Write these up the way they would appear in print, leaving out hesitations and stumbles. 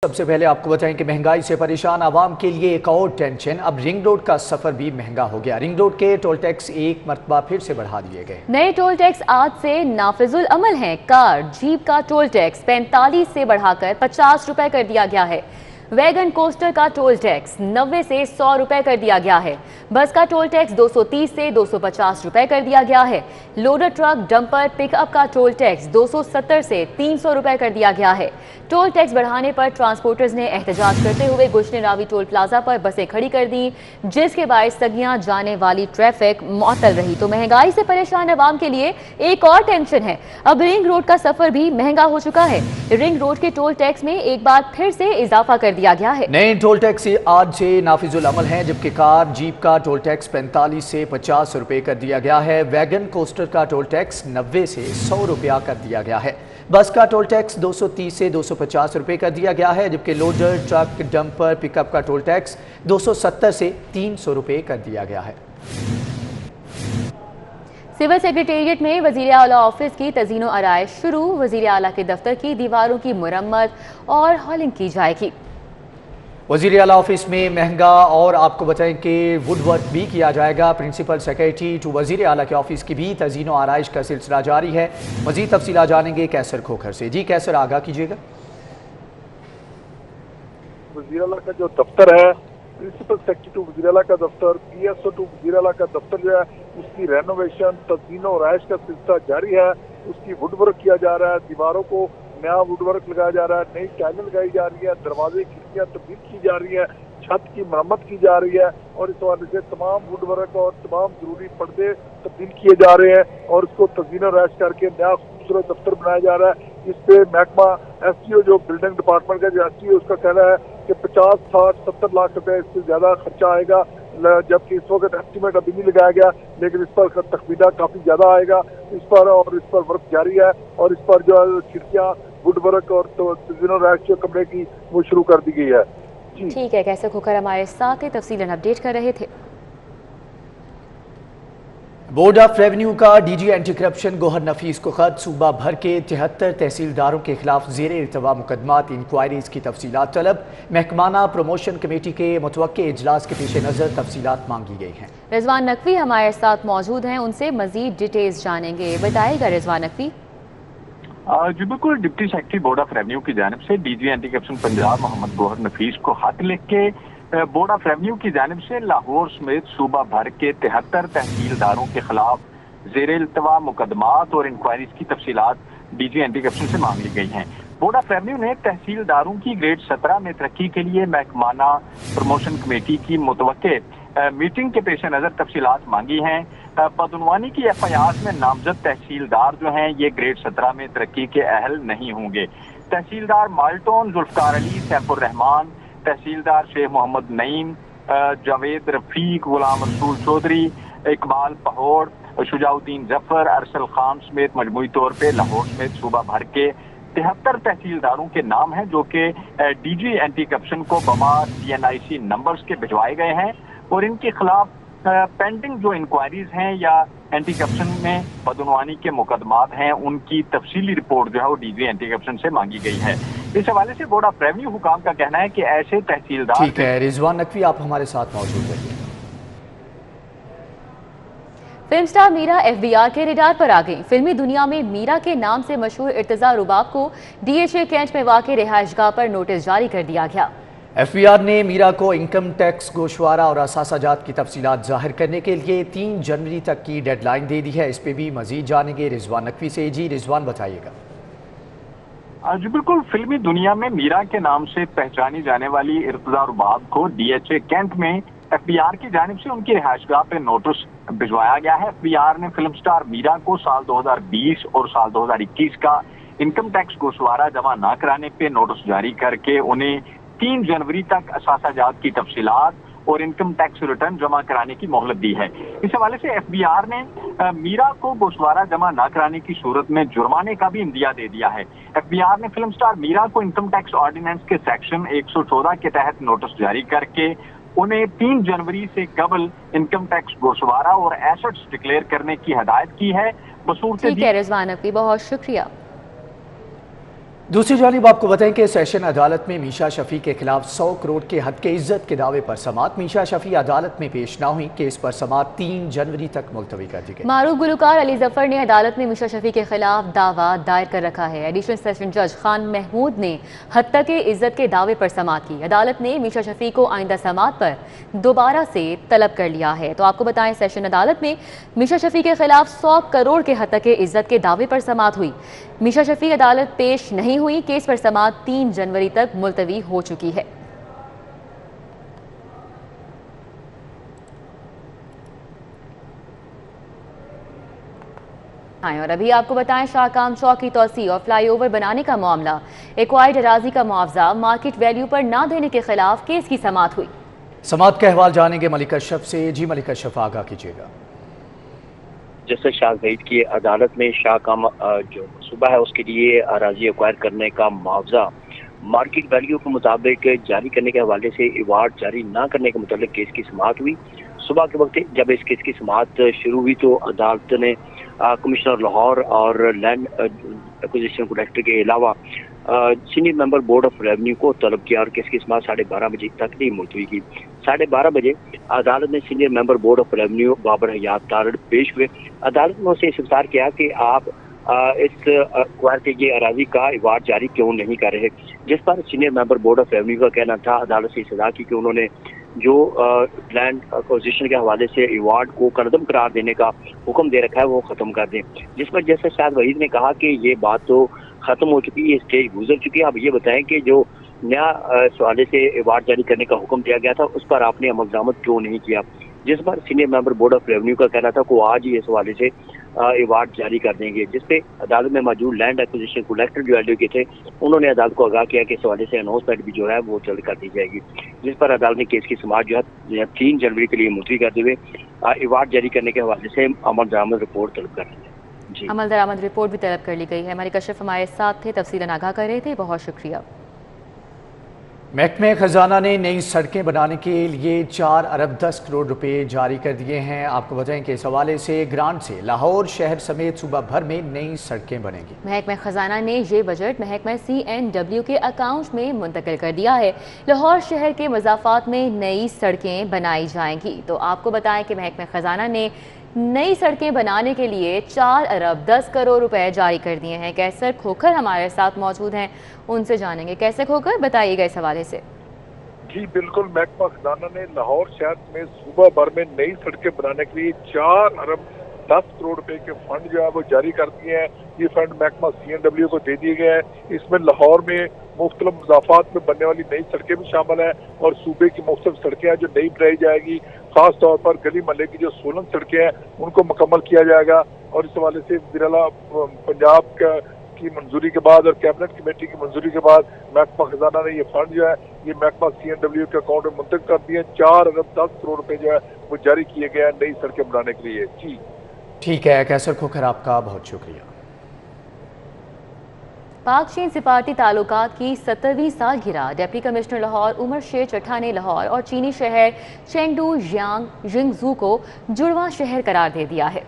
सबसे पहले आपको बताएं कि महंगाई से परेशान आवाम के लिए एक और टेंशन। अब रिंग रोड का सफर भी महंगा हो गया। रिंग रोड के टोल टैक्स एक मरतबा फिर से बढ़ा दिए गए। नए टोल टैक्स आज से नाफिजुल अमल हैं। कार जीप का टोल टैक्स 45 से बढ़ाकर 50 रुपए कर दिया गया है। वैगन कोस्टर का टोल टैक्स 90 से 100 रुपए कर दिया गया है। बस का टोल टैक्स 230 से 250 रुपए कर दिया गया है। लोडर ट्रक डंपर पिकअप का टोल टैक्स 270 से 300 रुपए कर दिया गया है। टोल टैक्स बढ़ाने पर ट्रांसपोर्टर्स ने एहतजाज करते हुए गुलशन रावी टोल प्लाजा पर बसें खड़ी कर दी, जिसके बायस सगियां जाने वाली ट्रैफिक मुअत्तल रही। तो महंगाई से परेशान अवाम के लिए एक और टेंशन है। अब रिंग रोड का सफर भी महंगा हो चुका है। रिंग रोड के टोल टैक्स में एक बार फिर से इजाफा कर दिया गया है। नए टोल टैक्स आज से नाफिजुल अमल हैं, जबकि कार जीप का टोल टैक्स 45 से 50 रुपए कर दिया गया है। वैगन कोस्टर का टोल टैक्स 90 से 100 रुपया कर दिया गया है। बस का टोल टैक्स 230 से 250 रुपए कर दिया गया है, जबकि लोडर ट्रक डंपर पिकअप का टोल टैक्स 270 से 300 रुपए कर दिया गया है। सिविल सेक्रेटेरिएट में वजीर आला ऑफिस की तज़ीनो आराइश शुरू। वजीर आला के दफ्तर की दीवारों की मुरम्मत और हॉलिंग की जाएगी। वजीर आला ऑफिस में महंगा और आपको बताएं कि वुड वर्क भी किया जाएगा। प्रिंसिपल सेक्रेटरी टू वजीर आला के ऑफिस की भी तज़ीनो आराइश का सिलसिला जारी है। मजीद तफसीलात जानेंगे कैसर खोखर से। जी कैसर, आगाह कीजिएगा। वजीर आला का जो दफ्तर है, प्रिंसिपल सेक्रेटरी टू वजीर आला का दफ्तर, PSO टू वजीर आला का दफ्तर जो है, उसकी रेनोवेशन तज़ीनो आराइश का सिलसिला जारी है। उसकी वुड वर्क किया जा रहा है, दीवारों को नया वुड वर्क लगाया जा रहा है, नई टाइलें लगाई जा रही है, दरवाजे खिड़कियां तब्दील की जा रही है, छत की मरम्मत की जा रही है और इस हवाले से तमाम वुड वर्क और तमाम जरूरी पर्दे तब्दील किए जा रहे हैं और उसको तज़ीनो आराइश करके नया खूबसूरत दफ्तर बनाया जा रहा है। इस पे महकमा STO जो बिल्डिंग डिपार्टमेंट का जो STO उसका कहना है कि 50, 60, 70 लाख रुपए इससे ज्यादा खर्चा आएगा, जबकि इस वक्त एस्टीमेट अभी नहीं लगाया गया, लेकिन इस पर तखमीना काफी ज्यादा आएगा इस पर, और इस पर वर्क जारी है और इस पर जो खिड़कियां वुड वर्क और तज़ीनो आराइश कमरे की वो शुरू कर दी गई है। ठीक है, कैसे खोखर हमारे साथ ही तफसीलन अपडेट कर रहे थे। बोर्ड ऑफ रेवेन्यू का DG anti corruption Gohar Nafees को खत। सूबा भर के 73 तहसीलदारों के खिलाफ ज़ेर इल्तवा मुकदमात, इंक्वायरीज की तफसीलात तलब। महकमाना प्रमोशन कमेटी के मुतवक्के इजलास के पेश नज़र तफसीलात मांगी गई हैं। रिजवान नकवी हमारे साथ मौजूद हैं, उनसे मजीद डिटेल्स जानेंगे। बताइएगा रिजवान नकवी। जी बिल्कुल, deputy secretary board of revenue की जानिब से DG anti corruption Punjab Mohammad Gohar Nafees को खत लिख के बोर्ड ऑफ रेवेन्यू की जानिब से लाहौर समेत सूबा भर के 73 तहसीलदारों के खिलाफ ज़ेर इल्तवा मुकदमात और इंक्वायरीज की तफसीलात DG एंटी करप्शन से मांग ली गई हैं। बोर्ड ऑफ रेवेन्यू ने तहसीलदारों की ग्रेड 17 में तरक्की के लिए महकमाना प्रमोशन कमेटी की मुतवक्के मीटिंग के पेश नज़र तफसीलात मांगी हैं। बदउनवानी की FIR में नामजद तहसीलदार जो हैं ये ग्रेड 17 में तरक्की के अहल नहीं होंगे। तहसीलदार माल्टोन जुल्फकार अली, सैफुर रहमान, तहसीलदार शेख मोहम्मद नईम, जावेद रफीक, गुलाम रसूल चौधरी, इकबाल पहोड़, शुजाउद्दीन जफर, अरसल खान समेत मजमूई तौर पे लाहौर समेत सूबा भर के 73 तहसीलदारों के नाम हैं जो कि DG एंटी करप्शन को बमा CNIC नंबर्स के भिजवाए गए हैं और इनके खिलाफ पेंडिंग जो इंक्वायरीज हैं या एंटी करप्शन में बदउनवानी के मुकदमात हैं उनकी तफसीली रिपोर्ट जो है वो DG एंटी करप्शन से मांगी गई है। इस हवाले से बोर्ड ऑफ रेवेन्यू हुकाम का कहना है कि ऐसे तहसीलदार। ठीक है रिजवान नकवी, आप हमारे साथ मौजूद रहिए। फिल्म स्टार मीरा FBR के रडार पर आ गई। फिल्मी दुनिया में मीरा के नाम से मशहूर इर्तिजा रुबाब को DHA कैंट में वाक़ रिहायशगाह पर नोटिस जारी कर दिया गया। FBR ने मीरा को इनकम टैक्स, गोशवारा और असासाजात की तफसीलात जाहिर करने के लिए 3 जनवरी तक की डेडलाइन दे दी है। इस पे भी मजीद जानेंगे रिजवान नकवी से। जी रिजवान, बताइएगा। जी बिल्कुल, फिल्मी दुनिया में मीरा के नाम से पहचानी जाने वाली इर्तिजा रुबाब को DHA कैंट में FBR की जानिब से उनकी रिहायशगाह पे नोटिस भिजवाया गया है। FBR ने फिल्म स्टार मीरा को साल 2020 और साल 2021 का इनकम टैक्स गोशवारा जमा न कराने पे नोटिस जारी करके उन्हें 3 जनवरी तक असासाजात की तफसीलात और इनकम टैक्स रिटर्न जमा कराने की मोहलत दी है। इस हवाले से FBR ने मीरा को गोशवारा जमा न कराने की सूरत में जुर्माने का भी इंदिया दे दिया है। FBR ने फिल्म स्टार मीरा को इनकम टैक्स ऑर्डिनेंस के सेक्शन 114 के तहत नोटिस जारी करके उन्हें 3 जनवरी से कबल इनकम टैक्स गोशवारा और एसेट्स डिक्लेयर करने की हदायत की है। ठीक है रिजवान, आपकी बहुत शुक्रिया। दूसरी जानिब आपको बताएं कि सेशन अदालत में मीशा शफी के खिलाफ 100 करोड़ के हद के इज्जत के दावे पर समाअत। मीशा शफी अदालत में पेश ना हुई, केस पर समाअत 3 जनवरी तक मुलतवी कर दी गई। मारूफ गुलकार अली जफर ने अदालत में मीशा शफी के खिलाफ दावा दायर कर रखा है। एडिशनल सेशन जज खान महमूद ने हद तक के इज्जत के दावे पर समाअत की। अदालत ने मीशा शफी को आइंदा समाअत पर दोबारा से तलब कर लिया है। तो आपको बताएं, सेशन अदालत में मीशा शफी के खिलाफ 100 करोड़ के हद तक के इज्जत के दावे पर समाअत हुई। मीशा शफी अदालत पेश नहीं हुई, केस पर समाअत 3 जनवरी तक मुलतवी हो चुकी है। और अभी आपको बताएं, शाहकाम चौक की तोसी और फ्लाईओवर बनाने का मामला, एक्वायर्ड अराजी का मुआवजा मार्केट वैल्यू पर ना देने के खिलाफ केस की समाअत हुई। समाअत का अहवाल जानेंगे मलिक अशरफ से। जी मलिक अशरफ, आगाह कीजिएगा। जस्टिस शाह ज़ईद की अदालत में शाहकाम जो सूबा है उसके लिए अराजी एक्वायर करने का मुआवजा मार्केट वैल्यू के मुताबिक जारी करने के हवाले से अवार्ड जारी ना करने के मुताबिक केस की समाअत हुई। सुबह के वक्त जब इस केस की समाअत शुरू हुई तो अदालत ने कमिश्नर लाहौर और लैंड एक्विजिशन कलेक्टर के अलावा senior member board of revenue को तलब किया और केस की समाअत 12:30 बजे तक नहीं मुलतवी की। 12:30 बजे अदालत ने senior member board of revenue Babar Hayat Tarar पेश हुए। अदालत ने उसे इस्तफसार किया कि आप इस एक्वायर के ये अराजी का अवार्ड जारी क्यों नहीं कर रहे, जिस पर senior member board of revenue का कहना था अदालत से सजा की कि उन्होंने जो लैंड एक्विजिशन के हवाले से अवार्ड को करदम करार देने का हुक्म दे रखा है वो ख़त्म कर दें। जिस पर जैसे शाह वहीद ने कहा कि ये बात तो ख़त्म हो चुकी है, स्टेज गुजर चुकी है। अब ये बताएं कि जो नया हवाले से अवार्ड जारी करने का हुक्म दिया गया था उस पर आपने अमल दरामद क्यों नहीं किया, जिस पर senior member board of revenue का कहना था कि आज ही इस हवाले से अवार्ड जारी कर देंगे। जिसपे अदालत में मौजूद लैंड एक्विजिशन कलेक्टर जो एडवोकेट थे उन्होंने अदालत को आगाह किया कि इस हवाले से अनाउंसमेंट भी जो है वो जल्द कर दी जाएगी। जिस पर अदालत ने केस की समाअत जो है 3 जनवरी के लिए मुलतवी करते हुए अवार्ड जारी करने के हवाले से अमल दरामद रिपोर्ट तलब कर दी है। जी, अमल दरामद रिपोर्ट भी तलब कर ली गई है। हमारे कशिफ हमारे साथ थे, तफसीलन आगाह कर रहे थे, बहुत शुक्रिया। महकमे खजाना ने नई सड़कें बनाने के लिए 4 अरब 10 करोड़ रुपए जारी कर दिए हैं। आपको बताएं कि इस हवाले से ग्रांट से लाहौर शहर समेत सूबा भर में नई सड़कें बनेंगी। महकमे खजाना ने ये बजट महकमे CNW के अकाउंट में मुंतकिल कर दिया है। लाहौर शहर के मज़ाफ़ात में नई सड़कें बनाई जाएंगी। तो आपको बताएं कि महकमे खजाना ने नई सड़कें बनाने के लिए 4 अरब 10 करोड़ रुपए जारी कर दिए हैं। कैसर खोखर हमारे साथ मौजूद हैं, उनसे जानेंगे। कैसर खोखर, बताइएगा इस हवाले से। जी बिल्कुल, महकमा खजाना ने लाहौर शहर में सूबा भर में नई सड़कें बनाने के लिए 4 अरब 10 करोड़ रुपए के फंड जो है वो जारी कर दिए हैं। ये फंड महकमा CNW को दे दिए गए हैं। इसमें लाहौर में मुख्तलिफ मज़ाफ़ात में बनने वाली नई सड़कें भी शामिल हैं और सूबे की मुख्तलिफ सड़कें हैं जो नई बनाई जाएगी। खास तौर पर गली महल्ले की जो 16 सड़कें हैं उनको मुकम्मल किया जाएगा। और इस हवाले से वज़ीर-ए-आला पंजाब की मंजूरी के बाद और कैबिनेट कमेटी की मंजूरी के बाद महकमा खजाना ने ये फंड जो है ये महकमा CNW के अकाउंट में मुंतकिल कर दिए। 4 अरब 10 करोड़ रुपए जो है वो जारी किए गए हैं नई सड़कें बनाने के लिए। जी ठीक है कैसर खोखर, आपका बहुत शुक्रिया। पाक चीन सिफारती ताल्लुकात की 70वीं सालगिरह डिप्टी कमिश्नर लाहौर उमर शेर चट्ठा ने लाहौर और चीनी शहर चेंगडू जियांगजू को जुड़वा शहर करार दे दिया है।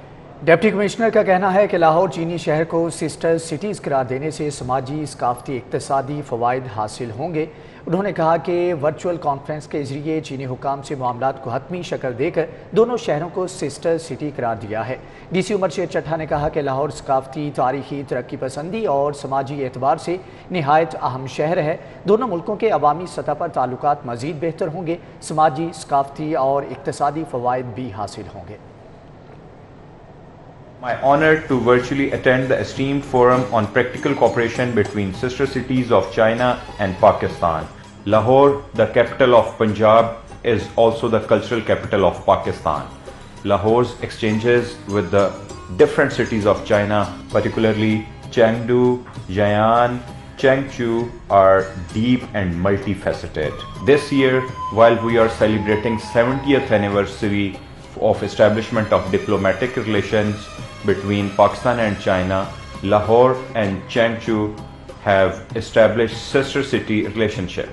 डिप्टी कमिश्नर का कहना है कि लाहौर चीनी शहर को सिस्टर सिटीज़ करार देने से समाजी सकाफती इक्तसादी फ़वाइद हासिल होंगे। उन्होंने कहा कि वर्चुअल कॉन्फ्रेंस के जरिए चीनी हुकाम से मामलात को हतमी शक्ल देकर दोनों शहरों को सिस्टर सिटी करार दिया है। DC उमर शेर चट्ठा ने कहा कि लाहौर सकाफती, तारीखी, तरक्की पसंदी और समाजी एतबार से निहायत अहम शहर है। दोनों मुल्कों के अवामी सतह पर ताल्लुकात मज़ीद बेहतर होंगे, समाजी, सकाफती और इक्तसादी फ़वाइद भी हासिल होंगे। My honor to virtually attend the esteemed forum on practical cooperation between sister cities of China and Pakistan. Lahore, the capital of Punjab, is also the cultural capital of Pakistan. Lahore's exchanges with the different cities of China, particularly Chengdu, Jian, Chengchu, are deep and multifaceted. This year, while we are celebrating 70th anniversary of establishment of diplomatic relations between Pakistan and China, Lahore and Chengdu have established sister city relationship.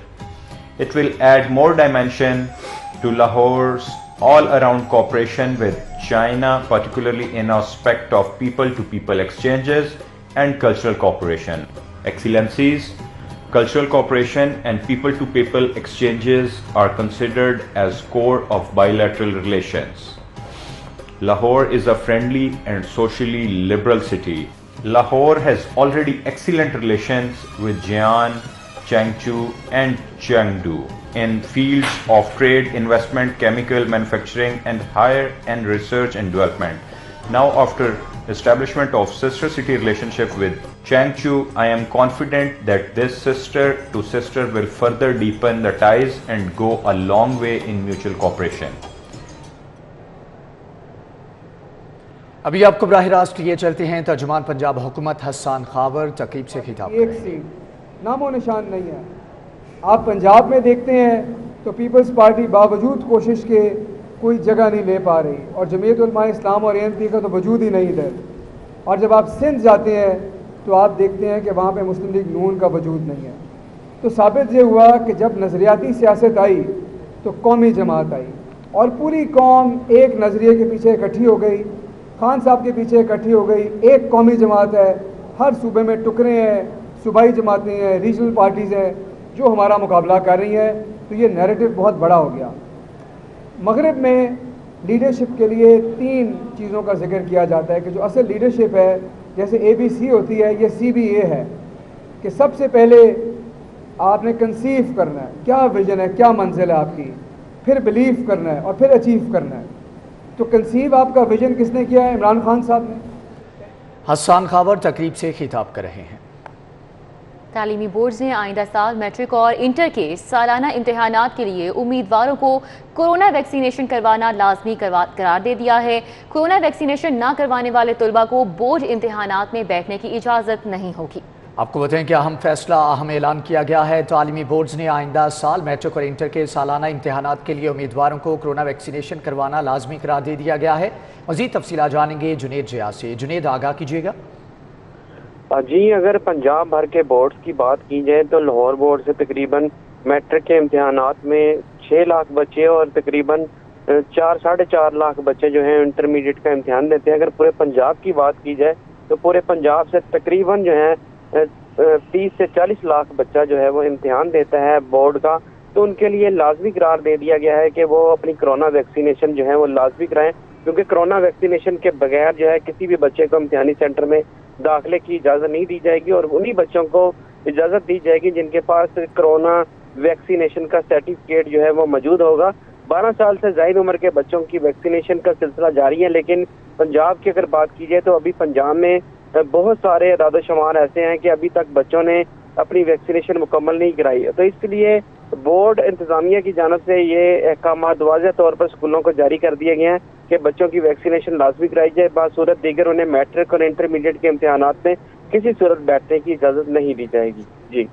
It will add more dimension to Lahore's all-around cooperation with China, particularly in aspect of people-to-people exchanges and cultural cooperation. excellencies. Cultural cooperation and people-to-people exchanges are considered as core of bilateral relations. Lahore is a friendly and socially liberal city. Lahore has already excellent relations with Jian, Changchun and Chengdu in fields of trade, investment, chemical manufacturing and higher end research and development. Now after establishment of sister city relationship with Changchun, I am confident that this sister to sister will further deepen the ties and go a long way in mutual cooperation. अभी आपको बराह रास्त लिए चलते हैं तर्जुमान पंजाब हुकूमत हसन खावर तकरीब से खिताब एक सीट नामो निशान नहीं है। आप पंजाब में देखते हैं तो पीपल्स पार्टी बावजूद कोशिश के कोई जगह नहीं ले पा रही और जमीयत उलमा इस्लाम और ANP का तो वजूद ही नहीं इधर। और जब आप सिंध जाते हैं तो आप देखते हैं कि वहाँ पे मुस्लिम लीग नून का वजूद नहीं है। तो साबित ये हुआ कि जब नज़रियाती सियासत आई तो कौमी जमात आई और पूरी कौम एक नज़रिए के पीछे इकट्ठी हो गई, खान साहब के पीछे इकट्ठी हो गई। एक कौमी जमात है, हर सूबे में टुकड़े हैं, सूबाई जमातें हैं, रीजनल पार्टीज़ हैं जो हमारा मुकाबला कर रही हैं। तो ये नैरेटिव बहुत बड़ा हो गया। मगरिब में लीडरशिप के लिए 3 चीज़ों का जिक्र किया जाता है कि जो असल लीडरशिप है, जैसे ABC होती है, ये CBA है कि सबसे पहले आपने कंसीव करना है, क्या विजन है, क्या मंजिल है आपकी, फिर बिलीव करना है और फिर अचीव करना है। तो कंसीव आपका विजन किसने किया है? इमरान खान साहब ने। हसन खावर तकरीब से खिताब कर रहे हैं। तालीमी बोर्ड ने आइंदा साल मैट्रिक और इंटर के सालाना इम्तहानात के लिए उम्मीदवारों को कोरोना वैक्सीनेशन करवाना लाजमी करार दे दिया है। कोरोना वैक्सीनेशन ना करवाने वाले तलबा को बोर्ड इम्तहानात में बैठने की इजाज़त नहीं होगी। आपको बताएं कि अहम फैसला अहम ऐलान किया गया है। तालीमी बोर्ड्स ने आइंदा साल मैट्रिक और इंटर के सालाना इम्तहानात के लिए उम्मीदवारों को कोरोना वैक्सीनेशन करवाना लाजमी करार दे दिया गया है। मज़ीद तफसीलात जानेंगे जुनेद जिया से। जुनेद, आगाह कीजिएगा। जी, अगर पंजाब भर के बोर्ड्स की बात की जाए तो लाहौर बोर्ड से तकरीबन मैट्रिक के इम्तहानात में 6 लाख बच्चे और तकरीबन 4-4.5 लाख बच्चे जो हैं इंटरमीडिएट का इम्तहान देते हैं। अगर पूरे पंजाब की बात की जाए तो पूरे पंजाब से तकरीबन जो है 30 से 40 लाख बच्चा जो है वो इम्तिहान देता है बोर्ड का। तो उनके लिए लाजमी करार दे दिया गया है कि वो अपनी कोरोना वैक्सीनेशन जो है वो लाजमी कराएं, क्योंकि कोरोना वैक्सीनेशन के बगैर जो है किसी भी बच्चे को इम्तिहानी सेंटर में दाखिले की इजाज़त नहीं दी जाएगी और उन्हीं बच्चों को इजाज़त दी जाएगी जिनके पास कोरोना वैक्सीनेशन का सर्टिफिकेट जो है वो मौजूद होगा। 12 साल से ज़ायद उम्र के बच्चों की वैक्सीनेशन का सिलसिला जारी है, लेकिन पंजाब की अगर बात की जाए तो अभी पंजाब में बहुत सारे अदाद-ओ-शुमार ऐसे हैं कि अभी तक बच्चों ने अपनी वैक्सीनेशन मुकम्मल नहीं कराई। तो इसके लिए बोर्ड इंतजामिया की जानिब से ये अहकामात वाज़ेह तौर पर स्कूलों को जारी कर दिए गए हैं कि बच्चों की वैक्सीनेशन लाजमी कराई जाए। बासूरत दीगर उन्हें मैट्रिक और इंटरमीडिएट के इम्तहानात में किसी सूरत बैठने की इजाज़त नहीं दी जाएगी। जी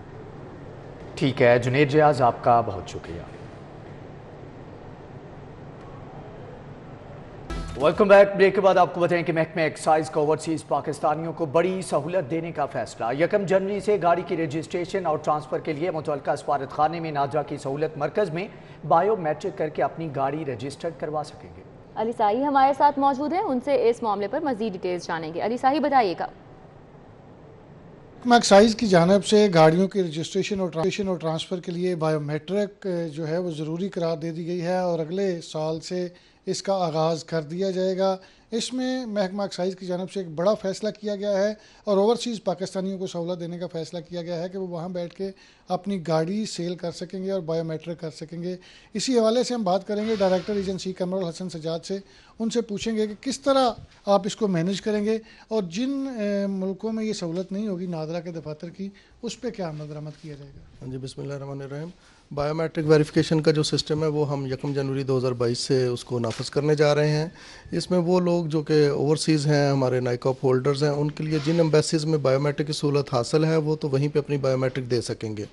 ठीक है जुनेद जियाज, आपका बहुत शुक्रिया। Welcome back. ब्रेक के बाद आपको बताएं कि महकमा एक्साइज का ओवरसीज पाकिस्तानियों को बड़ी सहूलत देने का फैसला। 1 जनवरी से गाड़ी की रजिस्ट्रेशन और ट्रांसफर के लिए मुतल्लिका सफारत खाने में नादरा की सहूलत मरकज में बायोमेट्रिक करके अपनी गाड़ी रजिस्टर्ड करवा सकेंगे। अली साही हमारे साथ मौजूद हैं, उनसे इस मामले पर मजीद डिटेल्स जानेंगे। अली साही, बताइएगा। एक्साइज की जानिब से गाड़ियों की रजिस्ट्रेशन और ट्रांसफ़र के लिए बायोमेट्रिक जो है वो ज़रूरी करार दे दी गई है और अगले साल से इसका आगाज़ कर दिया जाएगा। इसमें महकमा एक्साइज की जानिब से एक बड़ा फ़ैसला किया गया है और ओवरसीज़ पाकिस्तानियों को सहूलत देने का फ़ैसला किया गया है कि वो वहाँ बैठ के अपनी गाड़ी सेल कर सकेंगे और बायोमेट्रिक कर सकेंगे। इसी हवाले से हम बात करेंगे डायरेक्टर एजेंसी कमरुल हसन सजाद से। उनसे पूछेंगे कि किस तरह आप इसको मैनेज करेंगे और जिन मुल्कों में ये सहूलत नहीं होगी नादरा के दफातर की, उस पर क्या अमल दरामद किया जाएगा। जी, बिस्मिल्लाहिर्रहमानिर्रहीम। बायोमेट्रिक वेरिफिकेशन का जो सिस्टम है वो हम 1 जनवरी 2022 से उसको नाफिज करने जा रहे हैं। इसमें वो लोग जो कि ओवरसीज़ हैं, हमारे नाइकॉप होल्डर्स हैं, उनके लिए जिन एम्बेसीज़ में बायोमेट्रिक की सहूलत हासिल है वो तो वहीं पे अपनी बायोमेट्रिक दे सकेंगे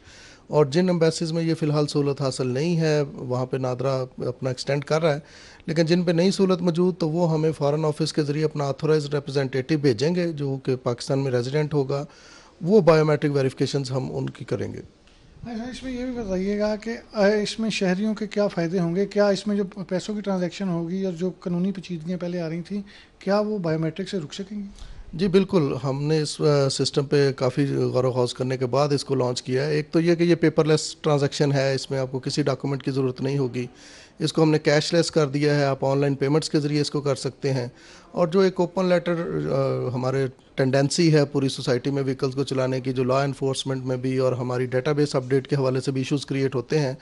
और जिन एम्बेसीज़ में ये फ़िलहाल सहूलत हासिल नहीं है वहाँ पे नादरा अपना एक्सटेंड कर रहा है, लेकिन जिन पे नई सहूलत मौजूद तो वो हमें फ़ॉरेन ऑफिस के ज़रिए अपना ऑथोराइज्ड रिप्रेजेंटेटिव भेजेंगे जो कि पाकिस्तान में रेजिडेंट होगा। वो बायोमेट्रिक वेरिफिकेशन हम उनकी करेंगे। अच्छा, इसमें ये भी बताइएगा कि इसमें शहरियों के क्या फ़ायदे होंगे? क्या इसमें जो पैसों की ट्रांजैक्शन होगी और जो कानूनी पेचीदगियाँ पहले आ रही थी, क्या वो बायोमेट्रिक से रुक सकेंगी? जी बिल्कुल, हमने इस सिस्टम पे काफ़ी गौर व ख़ौज़ करने के बाद इसको लॉन्च किया है। एक तो ये कि ये पेपरलेस ट्रांजैक्शन है, इसमें आपको किसी डॉक्यूमेंट की ज़रूरत नहीं होगी। इसको हमने कैशलेस कर दिया है, आप ऑनलाइन पेमेंट्स के ज़रिए इसको कर सकते हैं। और जो एक ओपन लेटर हमारे टेंडेंसी है पूरी सोसाइटी में व्हीकल्स को चलाने की, जो लॉ एनफोर्समेंट में भी और हमारी डेटाबेस अपडेट के हवाले से भी इश्यूज़ क्रिएट होते हैं,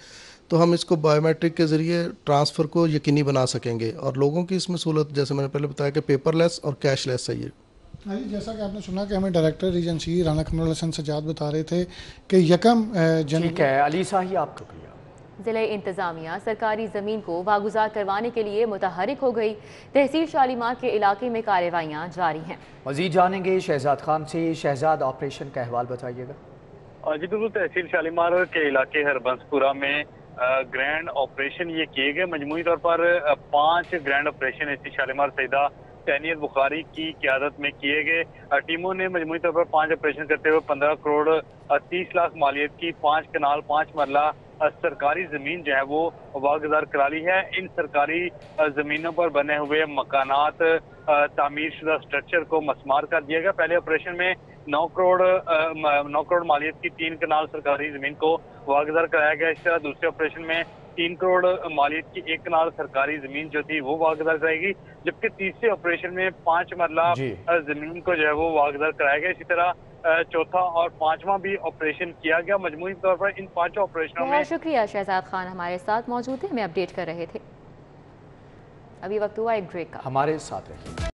तो हम इसको बायोमेट्रिक के ज़रिए ट्रांसफ़र को यकीनी बना सकेंगे। और लोगों की इसमें सहूलत, जैसे मैंने पहले बताया, कि पेपरलेस और कैशलेस है ये। हाँ जी, जैसा कि आपने सुना कि हमें डायरेक्टर रीजन सी राना कमरुल हसन सजाद बता रहे थे कि यकम ठीक है अलीसा ही आप शुक्रिया। ज़िले इंतज़ामिया सरकारी ज़मीन को वागुजार करवाने के लिए मुतहरिक हो गई। तहसील शालीमार के इलाके में कार्रवाइयाँ जारी हैं। मज़ीद जानेंगे शहजाद खान से। शहजाद, ऑपरेशन का अहवाल बताइएगा। जी बिल्कुल, तहसील शालीमार के इलाके हरबंसपुरा में ग्रैंड ऑपरेशन ये किए गए। मजमूई तौर पर 5 grand operation SP Shalimar Syeda तैनियत बुखारी की क़यादत में किए गए। टीमों ने मजमूई तौर पर 5 ऑपरेशन करते हुए 15 करोड़ 30 लाख मालियत की 5 कनाल 5 मरला सरकारी जमीन जो है वो वागुजार करा ली है। इन सरकारी जमीनों पर बने हुए मकानात, तामीर शुदा स्ट्रक्चर को मस्मार कर दिया गया। पहले ऑपरेशन में 9 करोड़ मालियत की 3 कनाल सरकारी जमीन को वागुजार कराया गया। इस तरह दूसरे ऑपरेशन में 3 करोड़ मालियत की 1 कनाल सरकारी जमीन जो थी वो वागुजार कराएगी, जबकि तीसरे ऑपरेशन में 5 मरला जमीन को जो है वो वागुजार कराया गया। इसी तरह चौथा और 5वां भी ऑपरेशन किया गया। मजमूई तौर पर इन 5 ऑपरेशनों में। शुक्रिया शहजाद खान हमारे साथ मौजूद है, हमें अपडेट कर रहे थे। अभी वक्त हुआ एक ब्रेक का, हमारे साथ रहिए।